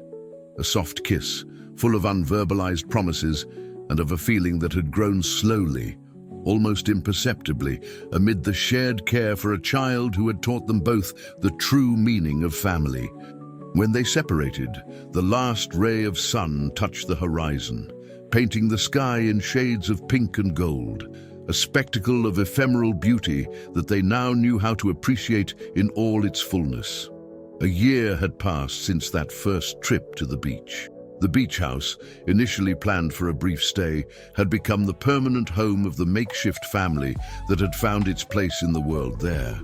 A soft kiss, full of unverbalized promises and of a feeling that had grown slowly, almost imperceptibly, amid the shared care for a child who had taught them both the true meaning of family. When they separated, the last ray of sun touched the horizon, painting the sky in shades of pink and gold, a spectacle of ephemeral beauty that they now knew how to appreciate in all its fullness. A year had passed since that first trip to the beach. The beach house, initially planned for a brief stay, had become the permanent home of the makeshift family that had found its place in the world there.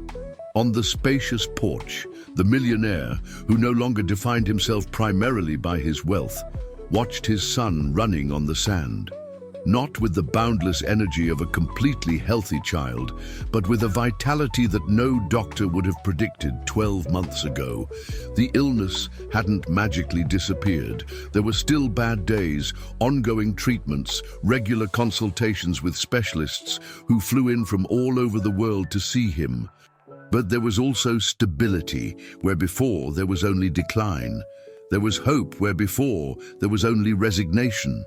On the spacious porch, the millionaire, who no longer defined himself primarily by his wealth, watched his son running on the sand. Not with the boundless energy of a completely healthy child, but with a vitality that no doctor would have predicted 12 months ago. The illness hadn't magically disappeared. There were still bad days, ongoing treatments, regular consultations with specialists who flew in from all over the world to see him. But there was also stability, where before there was only decline. There was hope, where before there was only resignation.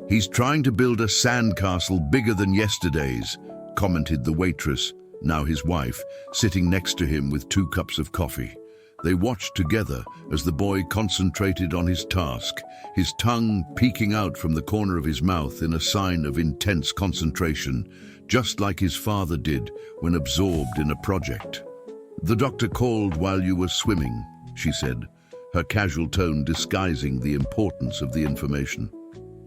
"He's trying to build a sandcastle bigger than yesterday's," commented the waitress, now his wife, sitting next to him with 2 cups of coffee. They watched together as the boy concentrated on his task, his tongue peeking out from the corner of his mouth in a sign of intense concentration, just like his father did when absorbed in a project. "The doctor called while you were swimming," she said, her casual tone disguising the importance of the information.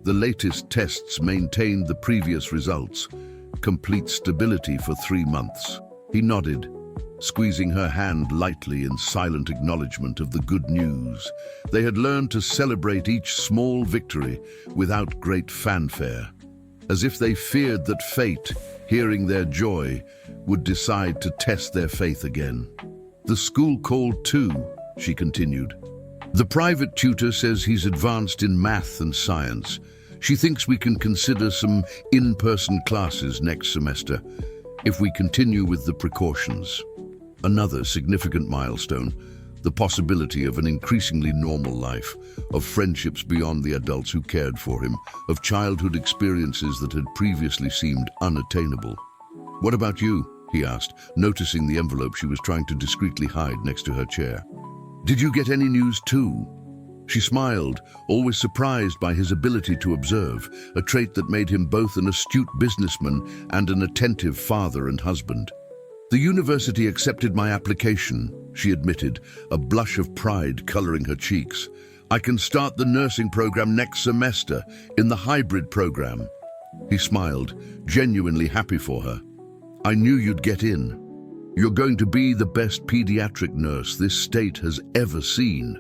"The latest tests maintained the previous results. Complete stability for 3 months." He nodded, squeezing her hand lightly in silent acknowledgement of the good news. They had learned to celebrate each small victory without great fanfare, as if they feared that fate, hearing their joy, would decide to test their faith again. "The school called too," she continued. "The private tutor says he's advanced in math and science. She thinks we can consider some in-person classes next semester, if we continue with the precautions." Another significant milestone, the possibility of an increasingly normal life, of friendships beyond the adults who cared for him, of childhood experiences that had previously seemed unattainable. "What about you?" he asked, noticing the envelope she was trying to discreetly hide next to her chair. "Did you get any news too?" She smiled, always surprised by his ability to observe, a trait that made him both an astute businessman and an attentive father and husband. "The university accepted my application," she admitted, a blush of pride coloring her cheeks. "I can start the nursing program next semester, in the hybrid program." He smiled, genuinely happy for her. "I knew you'd get in. You're going to be the best pediatric nurse this state has ever seen.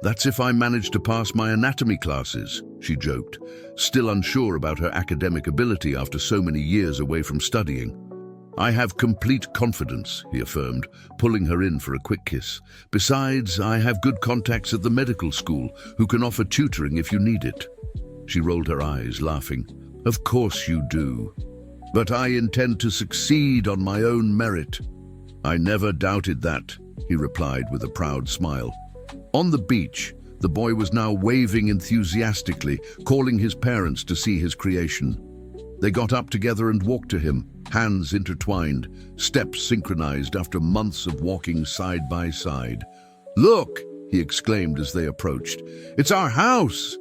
That's if I manage to pass my anatomy classes," she joked, still unsure about her academic ability after so many years away from studying. "I have complete confidence," he affirmed, pulling her in for a quick kiss. "Besides, I have good contacts at the medical school who can offer tutoring if you need it." She rolled her eyes, laughing. "Of course you do. But I intend to succeed on my own merit." "I never doubted that," he replied with a proud smile. On the beach, the boy was now waving enthusiastically, calling his parents to see his creation. They got up together and walked to him, hands intertwined, steps synchronized after months of walking side by side. "Look," he exclaimed as they approached. "It's our house!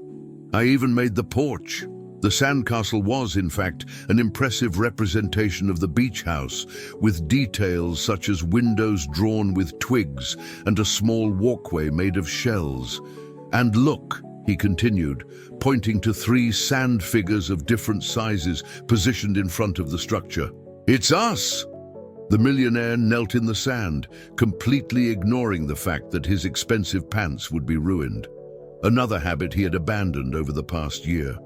I even made the porch." The sandcastle was, in fact, an impressive representation of the beach house, with details such as windows drawn with twigs and a small walkway made of shells. "And look," he continued, pointing to 3 sand figures of different sizes positioned in front of the structure. "It's us!" The millionaire knelt in the sand, completely ignoring the fact that his expensive pants would be ruined. Another habit he had abandoned over the past year.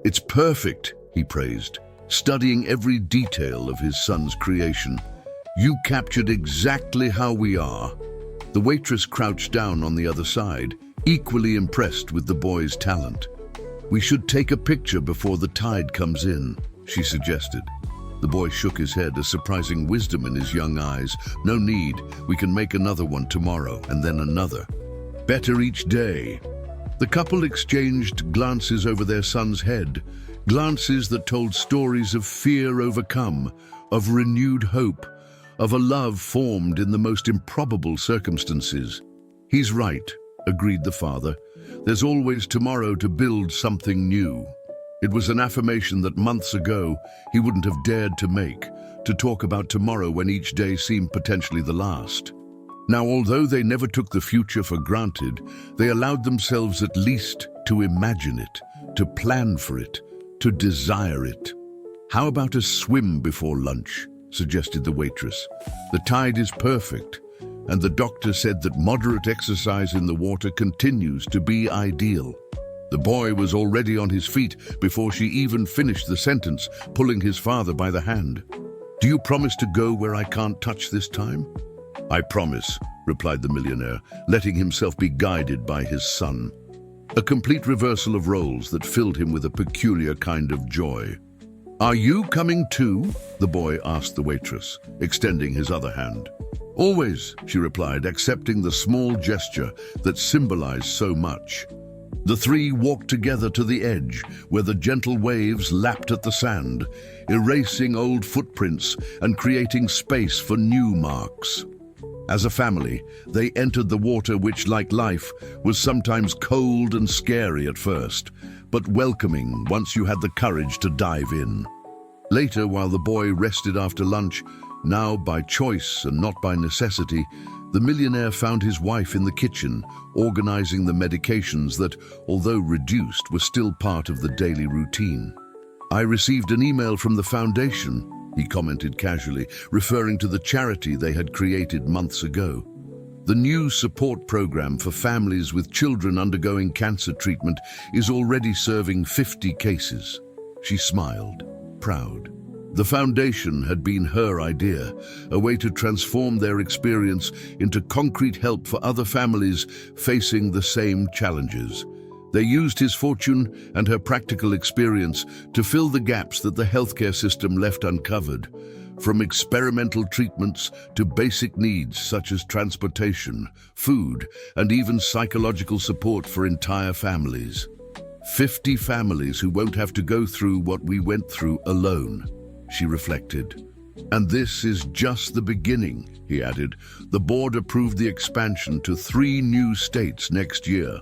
"It's perfect," he praised, studying every detail of his son's creation. "You captured exactly how we are." The waitress crouched down on the other side, equally impressed with the boy's talent. "We should take a picture before the tide comes in," she suggested. The boy shook his head, a surprising wisdom in his young eyes. "No need. We can make another one tomorrow, and then another. Better each day." The couple exchanged glances over their son's head, glances that told stories of fear overcome, of renewed hope, of a love formed in the most improbable circumstances. "He's right," agreed the father. "There's always tomorrow to build something new." It was an affirmation that months ago he wouldn't have dared to make, to talk about tomorrow when each day seemed potentially the last. Now, although they never took the future for granted, they allowed themselves at least to imagine it, to plan for it, to desire it. "How about a swim before lunch?" suggested the waitress. "The tide is perfect, and the doctor said that moderate exercise in the water continues to be ideal." The boy was already on his feet before she even finished the sentence, pulling his father by the hand. "Do you promise to go where I can't touch this time?" "I promise," replied the millionaire, letting himself be guided by his son. A complete reversal of roles that filled him with a peculiar kind of joy. "Are you coming too?" the boy asked the waitress, extending his other hand. "Always," she replied, accepting the small gesture that symbolized so much. The 3 walked together to the edge, where the gentle waves lapped at the sand, erasing old footprints and creating space for new marks. As a family, they entered the water which, like life, was sometimes cold and scary at first, but welcoming once you had the courage to dive in. Later, while the boy rested after lunch, now by choice and not by necessity, the millionaire found his wife in the kitchen, organizing the medications that, although reduced, were still part of the daily routine. "I received an email from the foundation," he commented casually, referring to the charity they had created months ago. "The new support program for families with children undergoing cancer treatment is already serving 50 cases." She smiled, proud. The foundation had been her idea, a way to transform their experience into concrete help for other families facing the same challenges. They used his fortune and her practical experience to fill the gaps that the healthcare system left uncovered, from experimental treatments to basic needs such as transportation, food, and even psychological support for entire families. 50 families who won't have to go through what we went through alone, she reflected. "And this is just the beginning," he added. "The board approved the expansion to 3 new states next year."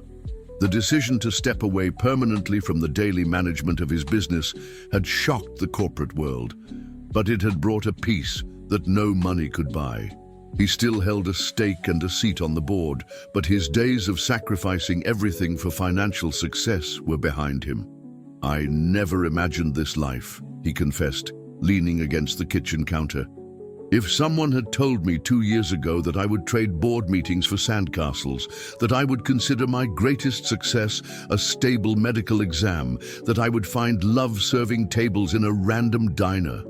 The decision to step away permanently from the daily management of his business had shocked the corporate world, but it had brought a peace that no money could buy. He still held a stake and a seat on the board, but his days of sacrificing everything for financial success were behind him. "I never imagined this life," he confessed, leaning against the kitchen counter. "If someone had told me 2 years ago that I would trade board meetings for sandcastles, that I would consider my greatest success a stable medical exam, that I would find love serving tables in a random diner,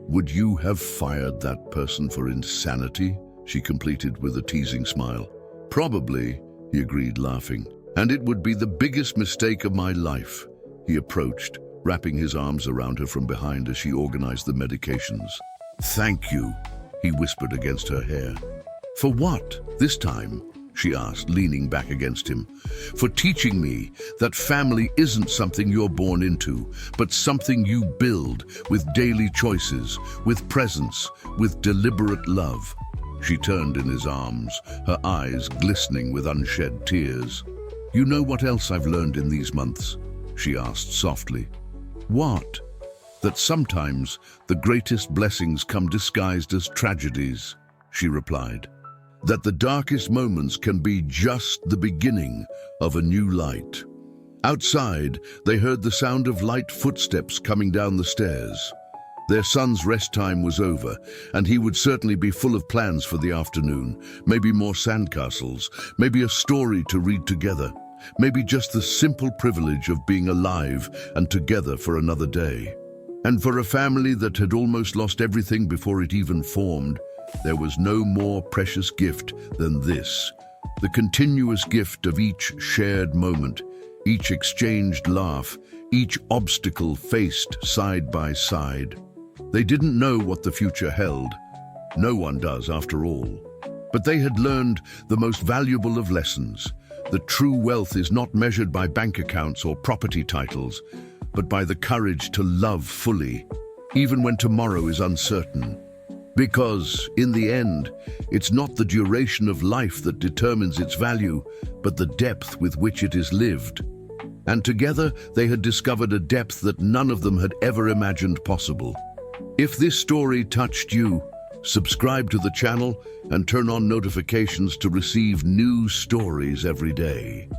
would you have fired that person for insanity?" she completed with a teasing smile. "Probably," he agreed, laughing. "And it would be the biggest mistake of my life." He approached, wrapping his arms around her from behind as she organized the medications. "Thank you," he whispered against her hair. "For what, this time?" she asked, leaning back against him. "For teaching me that family isn't something you're born into, but something you build with daily choices, with presence, with deliberate love." She turned in his arms, her eyes glistening with unshed tears. "You know what else I've learned in these months?" she asked softly. "What?" "That sometimes the greatest blessings come disguised as tragedies," she replied. "That the darkest moments can be just the beginning of a new light." Outside, they heard the sound of light footsteps coming down the stairs. Their son's rest time was over, and he would certainly be full of plans for the afternoon. Maybe more sandcastles, maybe a story to read together, maybe just the simple privilege of being alive and together for another day. And for a family that had almost lost everything before it even formed, there was no more precious gift than this: the continuous gift of each shared moment, each exchanged laugh, each obstacle faced side by side. They didn't know what the future held. No one does, after all. But they had learned the most valuable of lessons. That true wealth is not measured by bank accounts or property titles, but by the courage to love fully, even when tomorrow is uncertain. Because, in the end, it's not the duration of life that determines its value, but the depth with which it is lived. And together, they had discovered a depth that none of them had ever imagined possible. If this story touched you, subscribe to the channel and turn on notifications to receive new stories every day.